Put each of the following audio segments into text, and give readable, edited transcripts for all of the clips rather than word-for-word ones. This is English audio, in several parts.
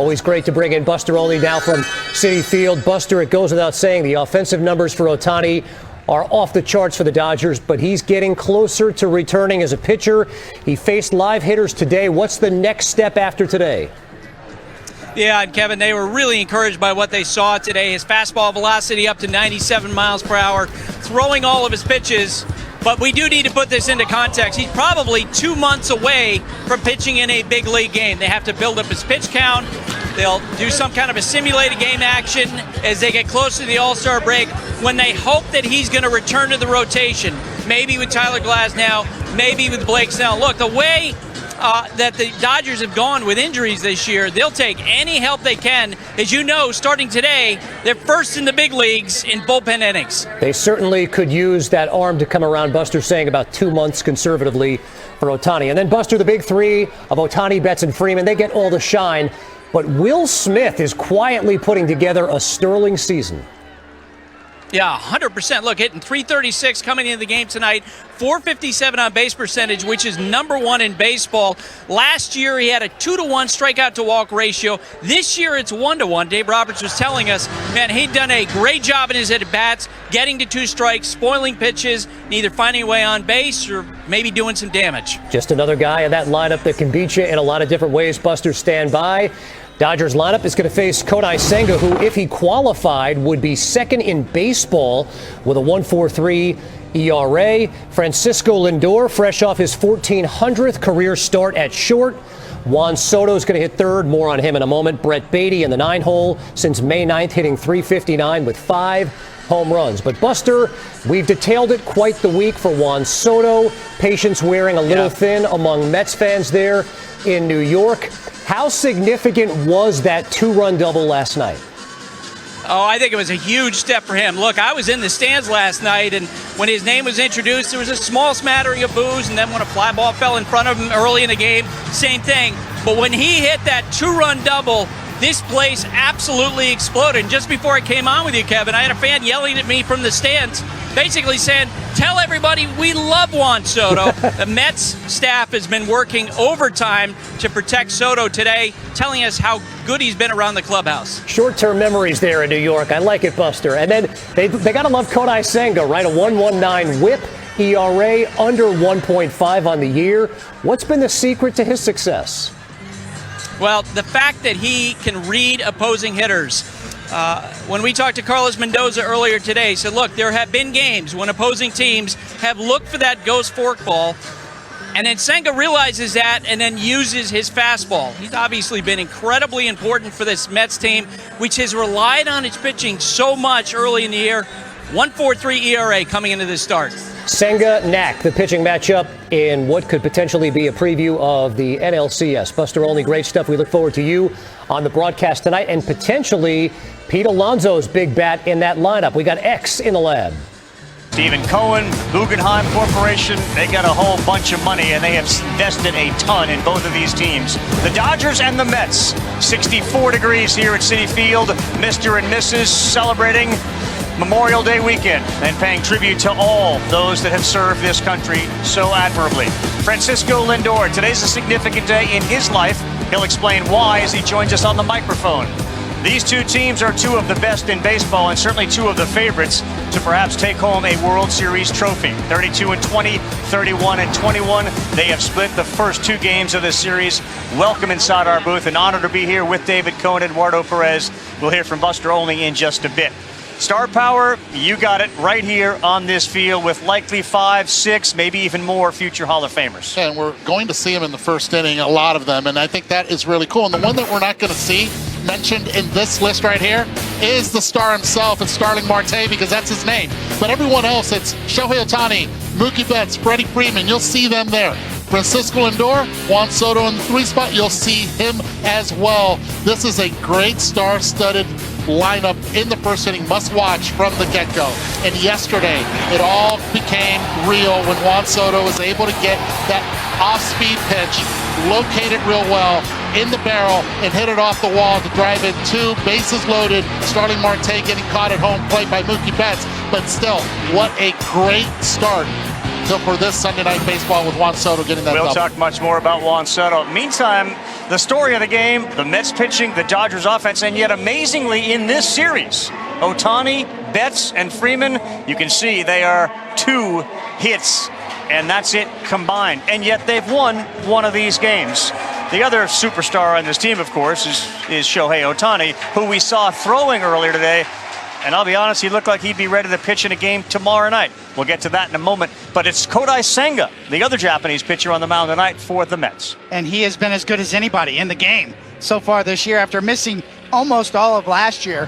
Always great to bring in Buster Olney now from Citi Field. Buster, it goes without saying the offensive numbers for Ohtani are off the charts for the Dodgers, but he's getting closer to returning as a pitcher. He faced live hitters today. What's the next step after today? Yeah, and Kevin, they were really encouraged by what they saw today. His fastball velocity up to 97 miles per hour, throwing all of his pitches. But we do need to put this into context. He's probably 2 months away from pitching in a big league game. They have to build up his pitch count. They'll do some kind of a simulated game action as they get close to the All-Star break when they hope that he's going to return to the rotation. Maybe with Tyler Glasnow, maybe with Blake Snell. Look, the way that the Dodgers have gone with injuries this year, they'll take any help they can. As you know, starting today, they're first in the big leagues in bullpen innings. They certainly could use that arm to come around. Buster saying about 2 months conservatively for Ohtani. And then, Buster, the big three of Ohtani, Betts, and Freeman, they get all the shine. But Will Smith is quietly putting together a sterling season. Yeah, 100%. Look, hitting .336 coming into the game tonight, .457 on base percentage, which is number one in baseball. Last year, he had a 2-to-1 strikeout to walk ratio. This year, it's 1-to-1. Dave Roberts was telling us, man, he'd done a great job in his at-bats, getting to 2 strikes, spoiling pitches, and either finding a way on base or maybe doing some damage. Just another guy in that lineup that can beat you in a lot of different ways. Buster, stand by. Dodgers lineup is going to face Kodai Senga, who, if he qualified, would be second in baseball with a 1.43 ERA. Francisco Lindor, fresh off his 1,400th career start at short. Juan Soto is going to hit third. More on him in a moment. Brett Beatty in the 9-hole since May 9th, hitting .359 with 5 home runs. But, Buster, we've detailed it quite the week for Juan Soto. Patience wearing a little thin among Mets fans there in New York. How significant was that 2-run double last night? Oh, I think it was a huge step for him. Look, I was in the stands last night, and when his name was introduced, there was a small smattering of boos, and then when a fly ball fell in front of him early in the game, same thing. But when he hit that 2-run double, this place absolutely exploded. And just before I came on with you, Kevin, I had a fan yelling at me from the stands, basically saying, tell everybody we love Juan Soto. The Mets staff has been working overtime to protect Soto today, telling us how good he's been around the clubhouse. Short-term memories there in New York. I like it, Buster. And then they got to love Kodai Senga, right? A 1.19 whip, ERA under 1.5 on the year. What's been the secret to his success? Well, the fact that he can read opposing hitters. When we talked to Carlos Mendoza earlier today, he said, look, there have been games when opposing teams have looked for that ghost forkball, and then Senga realizes that and then uses his fastball. He's obviously been incredibly important for this Mets team, which has relied on its pitching so much early in the year. 1.43 ERA coming into this start. Senga-Knack, the pitching matchup in what could potentially be a preview of the NLCS. Buster Olney, great stuff. We look forward to you on the broadcast tonight and potentially Pete Alonso's big bat in that lineup. We got X in the lab. Stephen Cohen, Guggenheim Corporation, they got a whole bunch of money and they have invested a ton in both of these teams. The Dodgers and the Mets, 64 degrees here at Citi Field. Mr. and Mrs. celebrating Memorial Day weekend and paying tribute to all those that have served this country so admirably. Francisco Lindor, today's a significant day in his life. He'll explain why as he joins us on the microphone. These two teams are two of the best in baseball and certainly two of the favorites to perhaps take home a World Series trophy. 32-20, 31-21. They have split the first 2 games of this series. Welcome inside our booth. An honor to be here with David Cohen, Eduardo Perez. We'll hear from Buster Olney in just a bit. Star power, you got it right here on this field with likely 5, 6, maybe even more future Hall of Famers. And we're going to see them in the first inning, a lot of them, and I think that is really cool. And the one that we're not going to see mentioned in this list right here is the star himself. It's Starling Marte because that's his name. But everyone else, it's Shohei Ohtani, Mookie Betts, Freddie Freeman. You'll see them there. Francisco Lindor, Juan Soto in the 3 spot. You'll see him as well. This is a great star-studded lineup in the first inning, must watch from the get-go. And yesterday, it all became real when Juan Soto was able to get that off-speed pitch, locate it real well in the barrel, and hit it off the wall to drive in 2 bases loaded. Starling Marte getting caught at home plate by Mookie Betts. But still, what a great start until for this Sunday Night Baseball with Juan Soto getting that We'll double. talk much more about Juan Soto. Meantime, the story of the game, the Mets pitching, the Dodgers offense, and yet amazingly in this series, Ohtani, Betts, and Freeman, you can see they are 2 hits, and that's it combined. And yet they've won one of these games. The other superstar on this team, of course, is Shohei Ohtani, who we saw throwing earlier today. And I'll be honest, he looked like he'd be ready to pitch in a game tomorrow night. We'll get to that in a moment. But it's Kodai Senga, the other Japanese pitcher on the mound tonight for the Mets. And he has been as good as anybody in the game so far this year. After missing almost all of last year,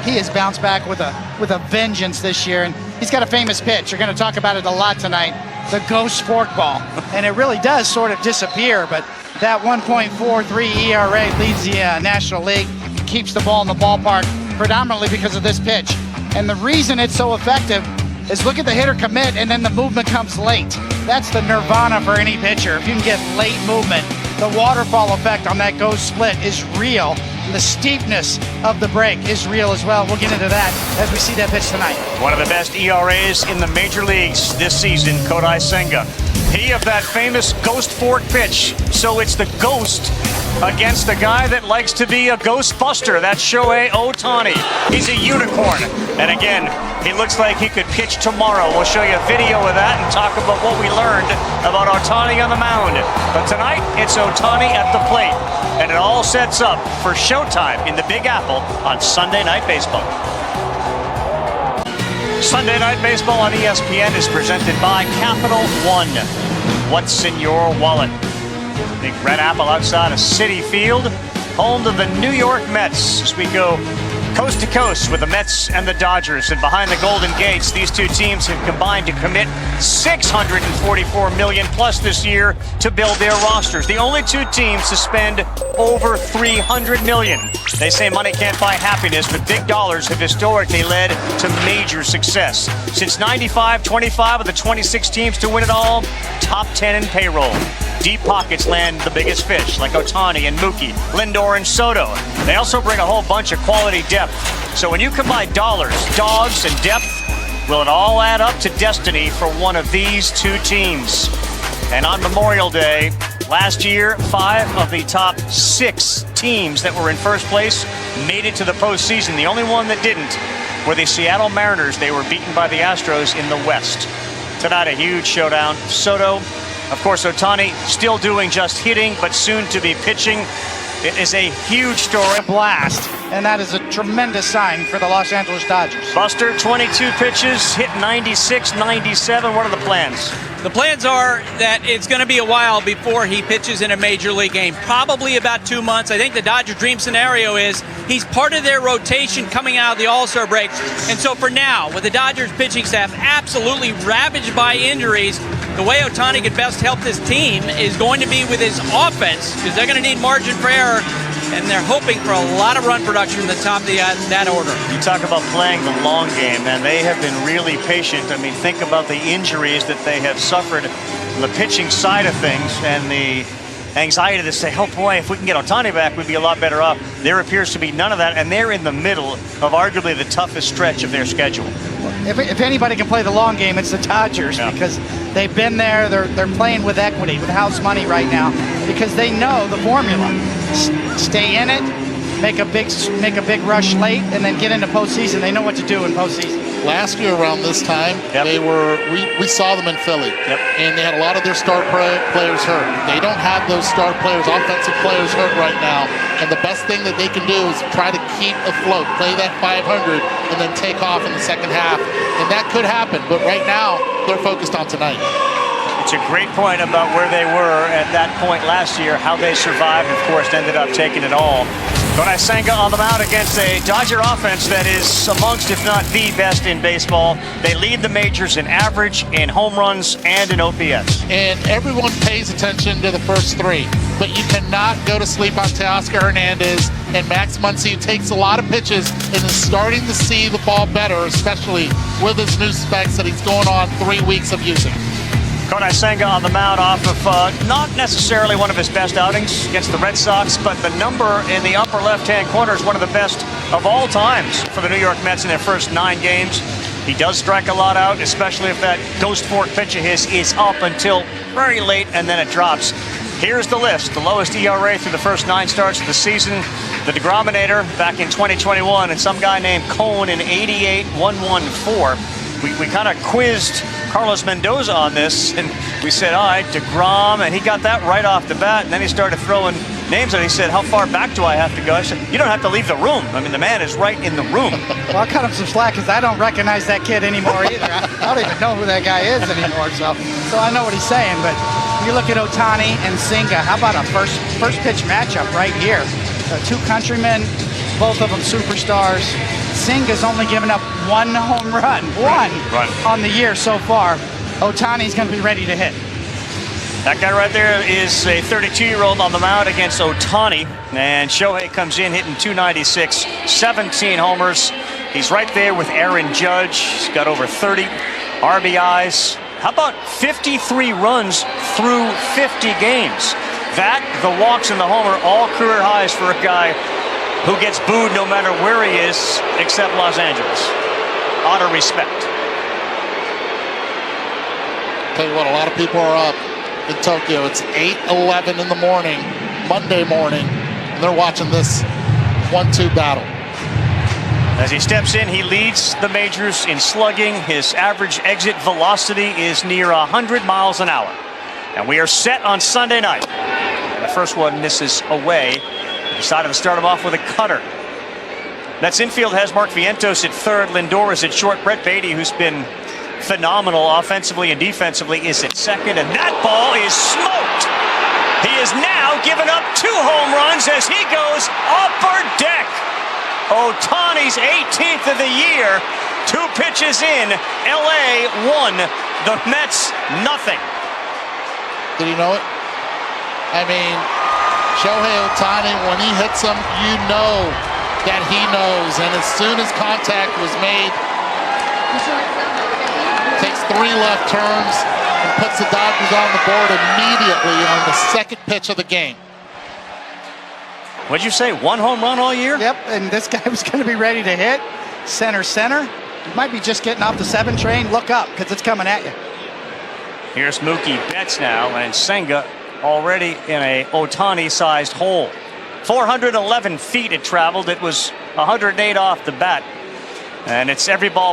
he has bounced back with a vengeance this year. And he's got a famous pitch. You're going to talk about it a lot tonight, the ghost forkball. And it really does sort of disappear, but that 1.43 ERA leads the National League, keeps the ball in the ballpark predominantly because of this pitch. And the reason it's so effective is look at the hitter commit and then the movement comes late. That's the nirvana for any pitcher. If you can get late movement, the waterfall effect on that ghost split is real. And the steepness of the break is real as well. We'll get into that as we see that pitch tonight. One of the best ERAs in the major leagues this season, Kodai Senga. He of that famous ghost fork pitch. So it's the ghost against the guy that likes to be a ghostbuster. That's Shohei Ohtani. He's a unicorn. And again, he looks like he could pitch tomorrow. We'll show you a video of that and talk about what we learned about Ohtani on the mound. But tonight, it's Ohtani at the plate. And it all sets up for showtime in the Big Apple on Sunday Night Baseball. Sunday Night Baseball on ESPN is presented by Capital One. What's in your wallet? Big red apple outside of Citi Field, home to the New York Mets, as we go coast to coast with the Mets and the Dodgers. And behind the Golden Gates, these two teams have combined to commit $644 million plus this year to build their rosters. The only two teams to spend over $300 million. They say money can't buy happiness, but big dollars have historically led to major success. Since 95, 25 of the 26 teams to win it all, top 10 in payroll. Deep pockets land the biggest fish, like Ohtani and Mookie, Lindor and Soto. They also bring a whole bunch of quality depth. So when you combine dollars, dogs, and depth, will it all add up to destiny for one of these two teams? And on Memorial Day, last year, 5 of the top 6 teams that were in first place made it to the postseason. The only one that didn't were the Seattle Mariners. They were beaten by the Astros in the West. Tonight, a huge showdown. Soto, of course, Ohtani still doing just hitting, but soon to be pitching. It is a huge story. Blast, and that is a tremendous sign for the Los Angeles Dodgers. Buster, 22 pitches, hit 96, 97. What are the plans? The plans are that it's going to be a while before he pitches in a major league game, probably about 2 months. I think the Dodger dream scenario is he's part of their rotation coming out of the All-Star break. And so for now, with the Dodgers pitching staff absolutely ravaged by injuries, the way Ohtani could best help this team is going to be with his offense, because they're going to need margin for error, and they're hoping for a lot of run production from the top of that order. You talk about playing the long game, and they have been really patient. I mean, think about the injuries that they have suffered on the pitching side of things and the anxiety to say, oh boy, if we can get Ohtani back, we'd be a lot better off. There appears to be none of that, and they're in the middle of arguably the toughest stretch of their schedule. If anybody can play the long game, it's the Dodgers, because they've been there. They're playing with equity, with house money right now, because they know the formula. Stay in it, make a big rush late, and then get into postseason. They know what to do in postseason. Last year around this time, we saw them in Philly, and they had a lot of their star players hurt. They don't have those star players, offensive players hurt right now, and the best thing that they can do is try to keep afloat, play that 500, and then take off in the second half, and that could happen, but right now, they're focused on tonight. It's a great point about where they were at that point last year, how they survived, and of course, ended up taking it all. Kodai Senga on the mound against a Dodger offense that is amongst, if not the best in baseball. They lead the majors in average, in home runs, and in OPS. And everyone pays attention to the first 3, but you cannot go to sleep on Teoscar Hernandez and Max Muncy, who takes a lot of pitches and is starting to see the ball better, especially with his new specs that he's going on 3 weeks of using. Kodai Senga on the mound off of not necessarily one of his best outings against the Red Sox, but the number in the upper left-hand corner is one of the best of all times for the New York Mets in their first 9 games. He does strike a lot out, especially if that ghost fork pitch of his is up until very late and then it drops. Here's the list. The lowest ERA through the first 9 starts of the season. The DeGrominator back in 2021, and some guy named Cohen in 88, 114. We kind of quizzed Carlos Mendoza on this, and we said, all right, DeGrom, and he got that right off the bat, and then he started throwing names, and he said, how far back do I have to go? I said, you don't have to leave the room. I mean, the man is right in the room. Well, I'll cut him some slack because I don't recognize that kid anymore either. I don't even know who that guy is anymore, so I know what he's saying, but you look at Ohtani and Senga, how about a first pitch matchup right here? 2 countrymen, both of them superstars. Senga's only given up 1 home run, one on the year so far. Ohtani's going to be ready to hit. That guy right there is a 32-year-old on the mound against Ohtani, and Shohei comes in hitting .296, 17 homers. He's right there with Aaron Judge. He's got over 30 RBIs. How about 53 runs through 50 games? That, the walks, and the homer, all career highs for a guy who gets booed no matter where he is, except Los Angeles. Out of respect. Tell you what, a lot of people are up in Tokyo. It's 8:11 in the morning, Monday morning, and they're watching this 1-2 battle. As he steps in, he leads the majors in slugging. His average exit velocity is near 100 miles an hour. And we are set on Sunday night. And the first one misses away. He decided to start him off with a cutter. Mets infield has Mark Vientos at third. Lindor is at short. Brett Beatty, who's been phenomenal offensively and defensively, is at second. And that ball is smoked. He has now given up 2 home runs as he goes upper deck. Ohtani's 18th of the year. 2 pitches in. LA 1. The Mets nothing. Did you know it? I mean, Shohei Ohtani, when he hits him, you know that he knows. And as soon as contact was made, takes 3 left turns and puts the Dodgers on the board immediately on the second pitch of the game. What'd you say? 1 home run all year? Yep, and this guy was going to be ready to hit. Center. He might be just getting off the 7 train. Look up, because it's coming at you. Here's Mookie Betts now, and Senga already in a Ohtani-sized hole. 411 feet it traveled. It was 108 off the bat. And it's every ball